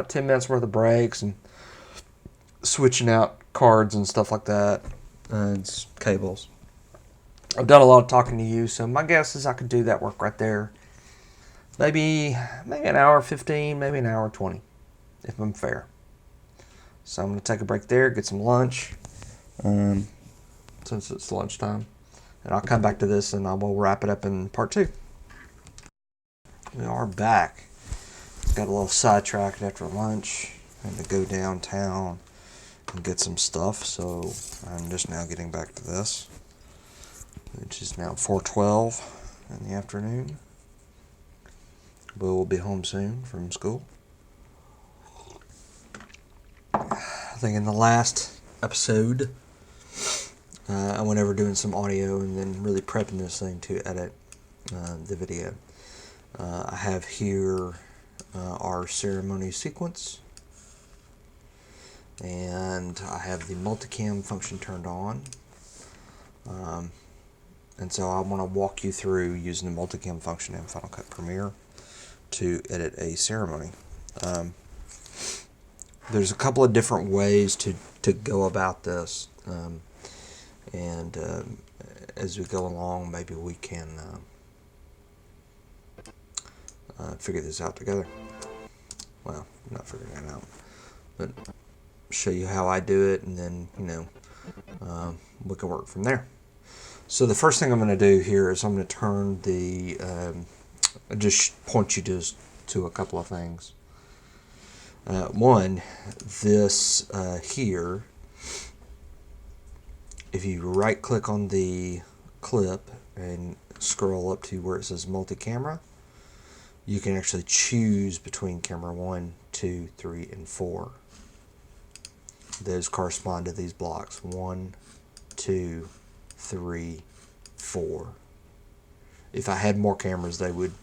10 minutes worth of breaks and switching out cards and stuff like that, and cables. I've done a lot of talking to you, so my guess is I could do that work right there. Maybe an hour 15, maybe an hour 20, if I'm fair. So I'm going to take a break there, get some lunch, since it's lunchtime. And I'll come back to this and I will wrap it up in part 2. We are back. Got a little sidetracked after lunch. Had to go downtown and get some stuff, so I'm just now getting back to this, which is now 4:12 in the afternoon. Will be home soon from school. I think in the last episode, I went over doing some audio and then really prepping this thing to edit the video. I have here our ceremony sequence, and I have the multicam function turned on. And so I want to walk you through using the multicam function in Final Cut Premiere to edit a ceremony. There's a couple of different ways to go about this, and as we go along, maybe we can figure this out together. Well, not figuring it out, but show you how I do it, and then we can work from there. So the first thing I'm going to do here is I'm going to turn the just point you to a couple of things. One, this here, if you right click on the clip and scroll up to where it says multi-camera, you can actually choose between camera 1, 2, 3, and 4. Those correspond to these blocks: 1, 2, 3, 4. If I had more cameras, they would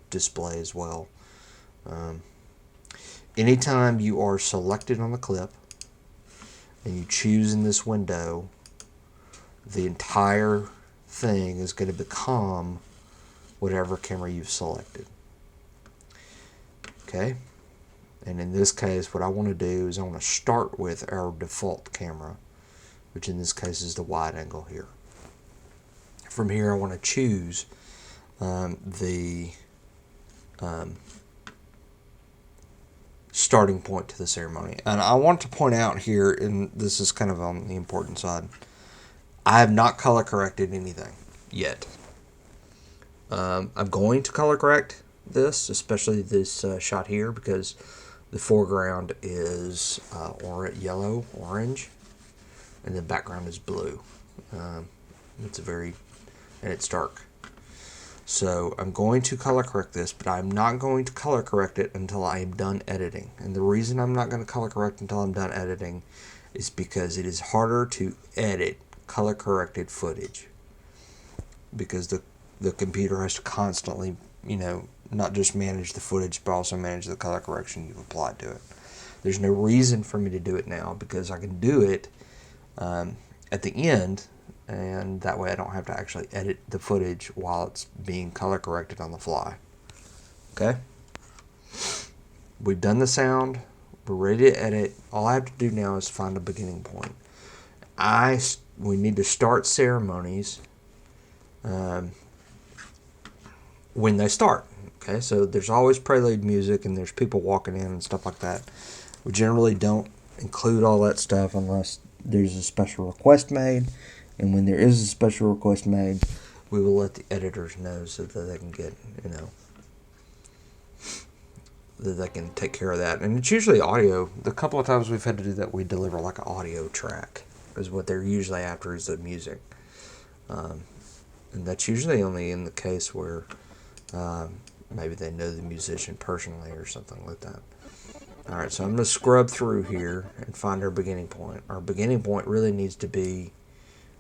display as well. Anytime you are selected on the clip and you choose in this window, the entire thing is going to become whatever camera you've selected. Okay? And in this case, what I want to do is I want to start with our default camera, which in this case is the wide angle here. From here, I want to choose the starting point to the ceremony. And I want to point out here, and this is kind of on the important side, I have not color corrected anything yet. I'm going to color correct this, especially this shot here, because the foreground is yellow, orange, and the background is blue. It's dark. So I'm going to color correct this, but I'm not going to color correct it until I am done editing. And the reason I'm not going to color correct until I'm done editing is because it is harder to edit color corrected footage, because the computer has to constantly, not just manage the footage, but also manage the color correction you've applied to it. There's no reason for me to do it now, because I can do it at the end, and that way I don't have to actually edit the footage while it's being color corrected on the fly. Okay? We've done the sound. We're ready to edit. All I have to do now is find a beginning point. We need to start ceremonies when they start. Okay, so there's always prelude music and there's people walking in and stuff like that. We generally don't include all that stuff unless there's a special request made. And when there is a special request made, we will let the editors know so that they can get, that they can take care of that. And it's usually audio. The couple of times we've had to do that, we deliver like an audio track, is what they're usually after, is the music. And that's usually only in the case where maybe they know the musician personally or something like that. Alright, so I'm going to scrub through here and find our beginning point. Our beginning point really needs to be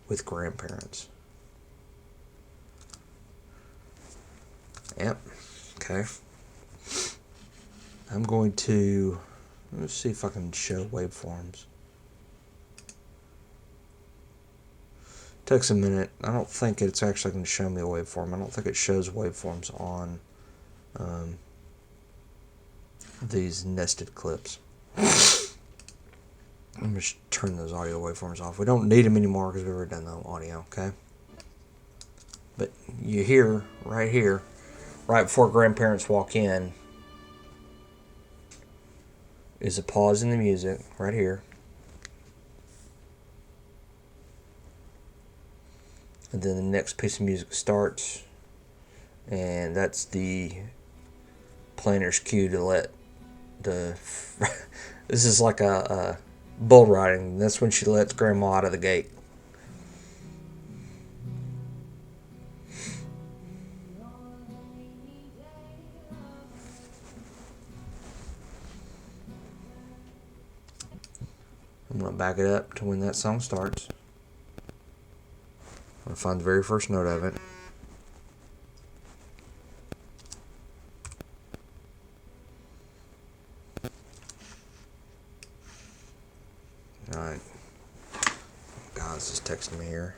with grandparents. Yep. Okay. I'm going to... Let's see if I can show waveforms. Takes a minute. I don't think it's actually going to show me a waveform. I don't think it shows waveforms on these nested clips. Let me just turn those audio waveforms off. We don't need them anymore because we've already done the audio, okay? But you hear, right here, right before grandparents walk in, is a pause in the music, right here. And then the next piece of music starts, and that's the planner's cue to let the... This is like a bull riding. That's when she lets grandma out of the gate. I'm going to back it up to when that song starts. I'm going to find the very first note of it. Alright. God's just texting me here.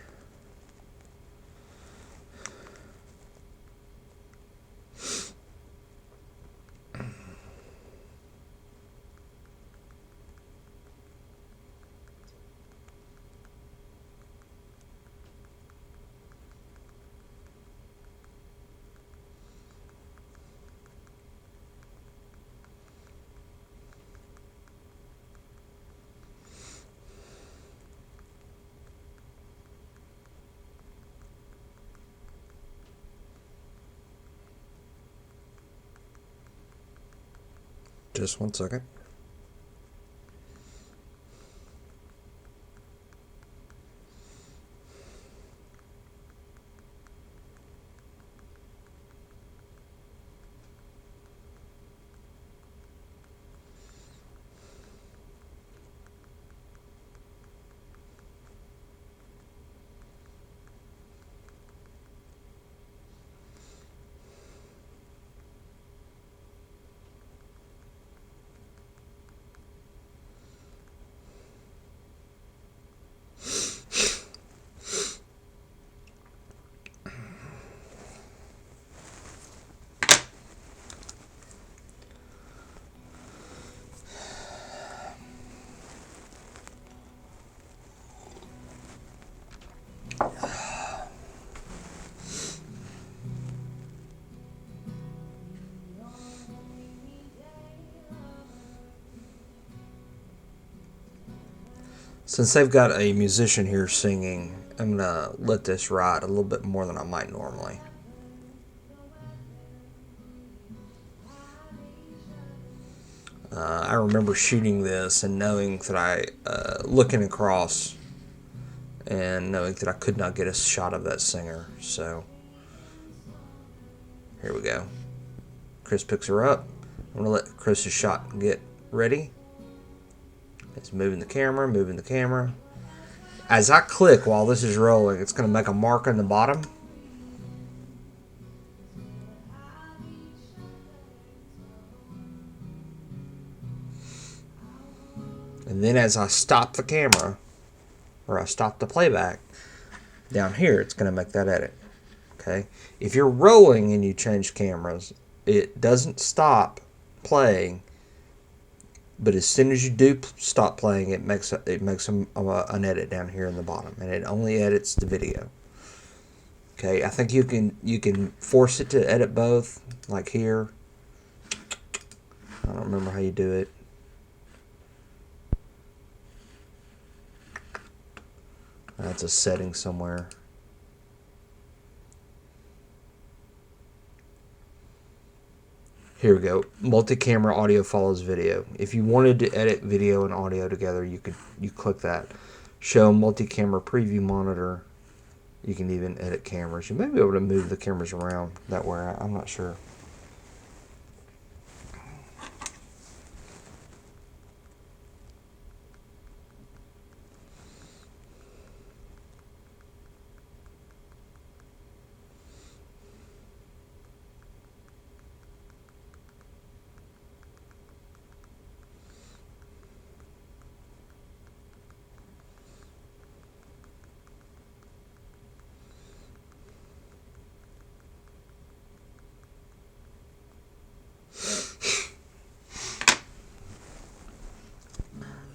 Just 1 second. Since they've got a musician here singing, I'm going to let this ride a little bit more than I might normally. I remember shooting this and knowing that looking across and knowing that I could not get a shot of that singer. So, here we go. Chris picks her up. I'm going to let Chris's shot get ready. It's moving the camera, moving the camera. As I click while this is rolling, it's going to make a mark on the bottom. And then as I stop the camera, or I stop the playback, down here it's going to make that edit. Okay? If you're rolling and you change cameras, it doesn't stop playing, but as soon as you do stop playing, it makes an edit down here in the bottom, and it only edits the video. Okay, I think you can force it to edit both, like here. I don't remember how you do it. That's a setting somewhere. Here we go. Multi-camera audio follows video. If you wanted to edit video and audio together, you click that. Show multi-camera preview monitor. You can even edit cameras. You may be able to move the cameras around that way. I'm not sure.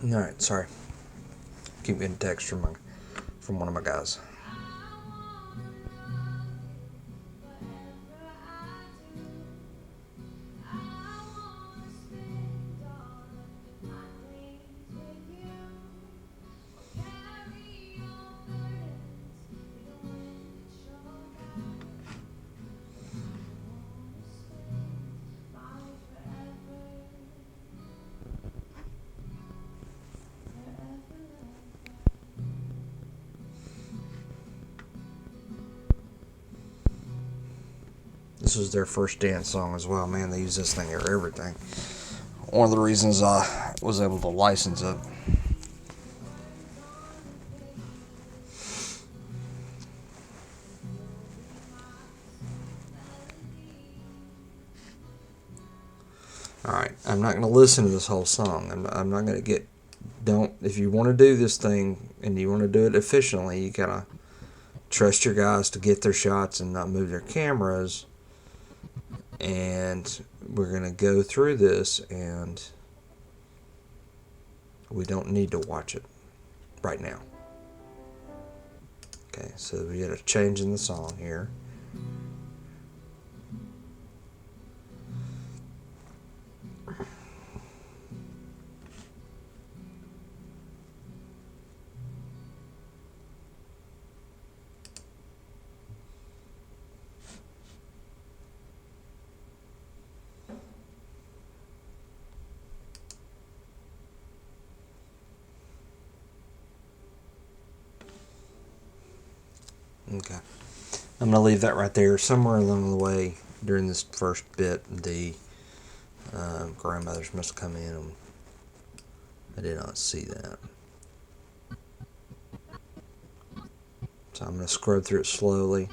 All right, sorry. Keep getting text from one of my guys. This was their first dance song as well. Man, they use this thing for everything. One of the reasons I was able to license it. Alright, I'm not going to listen to this whole song. I'm not going to get... If you want to do this thing and you want to do it efficiently, you got to trust your guys to get their shots and not move their cameras. And we're going to go through this, and we don't need to watch it right now. Okay, so we got a change in the song here. Okay, I'm going to leave that right there. Somewhere along the way during this first bit, the grandmothers must have come in, and I did not see that. So I'm going to scrub through it slowly.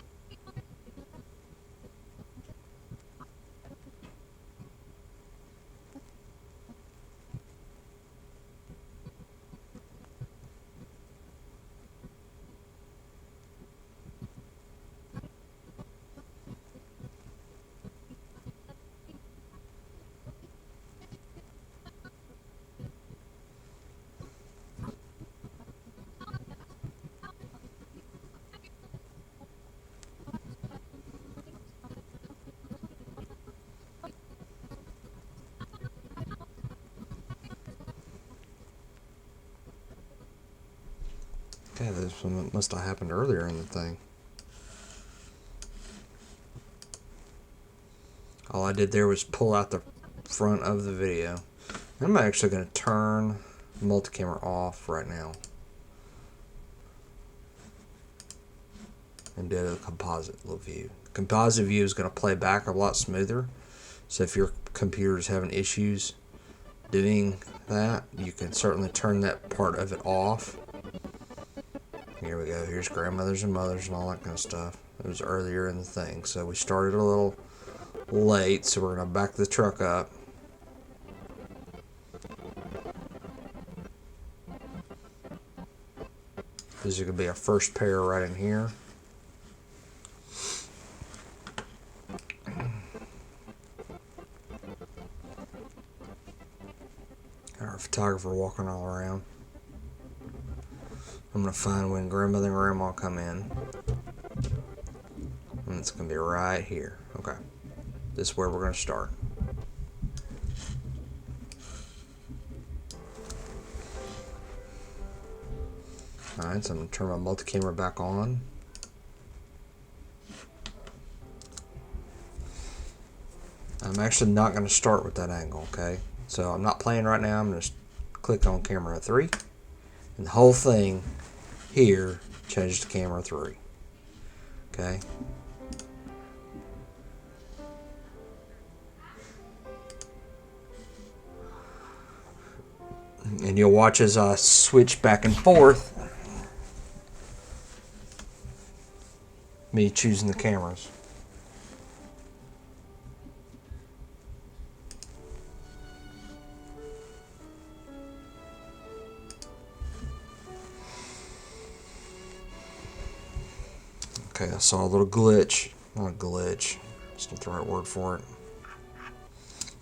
Okay, this one must have happened earlier in the thing. All I did there was pull out the front of the video. I'm actually going to turn multi-camera off right now and do the composite view. The composite view is going to play back a lot smoother. So if your computer is having issues doing that, you can certainly turn that part of it off. Here we go. Here's grandmothers and mothers and all that kind of stuff. It was earlier in the thing. So we started a little late, so we're going to back the truck up. This is going to be our first pair right in here. Our photographer walking all around. I'm going to find when grandmother and grandma come in. And it's going to be right here. Okay. This is where we're going to start. Alright, so I'm going to turn my multi-camera back on. I'm actually not going to start with that angle, okay? So I'm not playing right now. I'm going to click on camera 3. And the whole thing here changes to camera 3. Okay? And you'll watch as I switch back and forth. Me choosing the cameras. Okay, I saw a little glitch. Not a glitch. That's not the right word for it.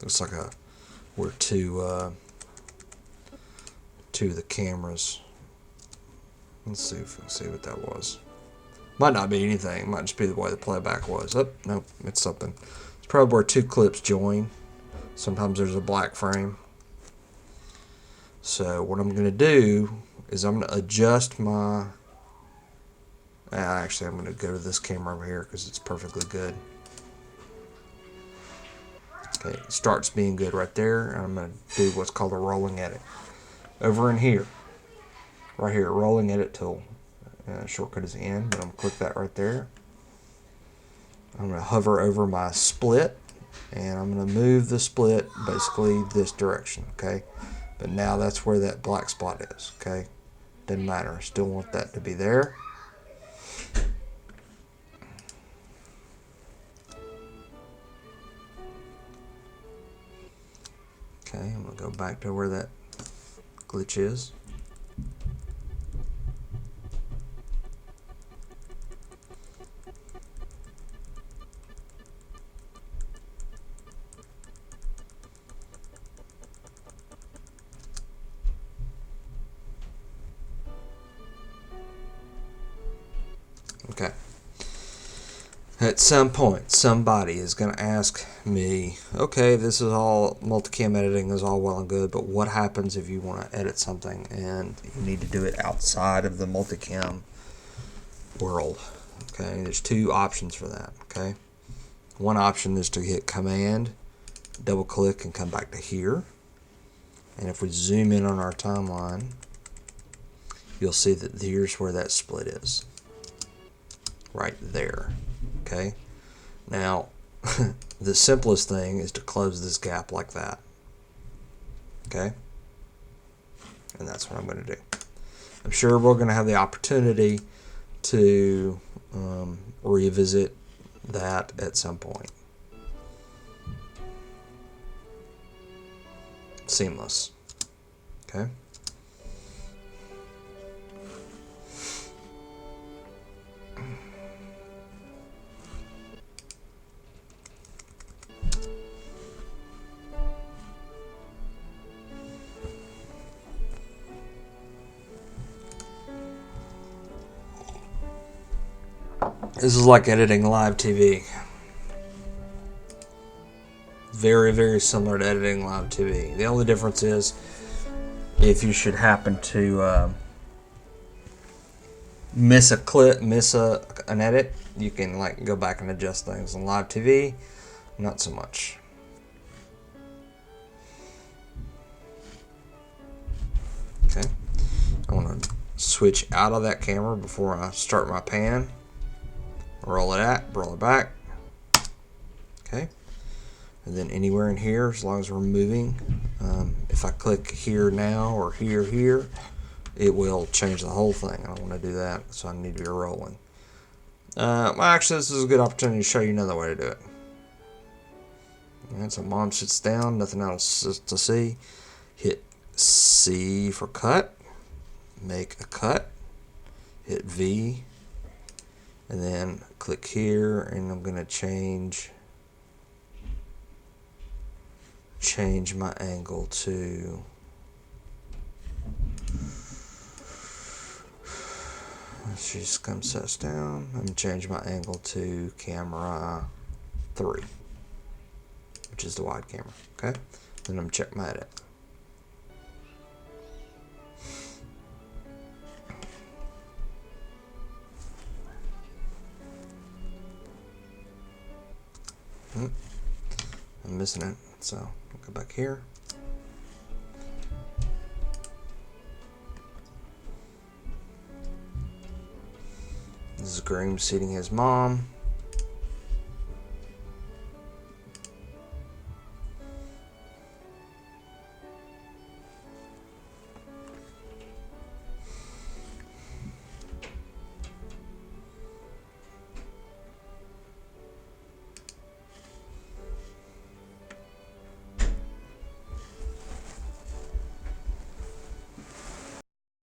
Looks like we're two of the cameras. Let's see if we can see what that was. Might not be anything. It might just be the way the playback was. Oh, nope, it's something. It's probably where two clips join. Sometimes there's a black frame. So what I'm going to do is I'm going to adjust my... Actually, I'm going to go to this camera over here because it's perfectly good. Okay, it starts being good right there. And I'm going to do what's called a rolling edit. Over in here. Right here, rolling edit tool. Shortcut is N, but I'm going to click that right there. I'm going to hover over my split, and I'm going to move the split basically this direction, okay? But now that's where that black spot is, okay? Doesn't matter. I still want that to be there. Okay, I'm going to go back to where that glitch is. Okay. At some point, somebody is going to ask me, okay, this is all, multicam editing is all well and good, but what happens if you want to edit something and you need to do it outside of the multicam world? Okay, there's two options for that, okay? One option is to hit Command, double click, and come back to here. And if we zoom in on our timeline, you'll see that here's where that split is. Right there. Okay. Now, the simplest thing is to close this gap like that. Okay. And that's what I'm going to do. I'm sure we're going to have the opportunity to revisit that at some point. Seamless. Okay. This is like editing live TV. Very, very similar to editing live TV. The only difference is if you should happen to miss a clip, an edit, you can like go back and adjust things. On live TV, not so much. Okay, I want to switch out of that camera before I start my pan. Roll it back. Okay. And then anywhere in here, as long as we're moving, if I click here now or here, it will change the whole thing. I don't want to do that, so I need to be rolling. Well, actually, this is a good opportunity to show you another way to do it. Alright, so mom sits down, nothing else to see. Hit C for cut. Make a cut. hit V, and then click here, and I'm gonna change my angle to she just comes sets down. I'm gonna change my angle to camera 3, which is the wide camera. Okay, then I'm check my edit. I'm missing it, so I'll go back here. This is Graham seating his mom.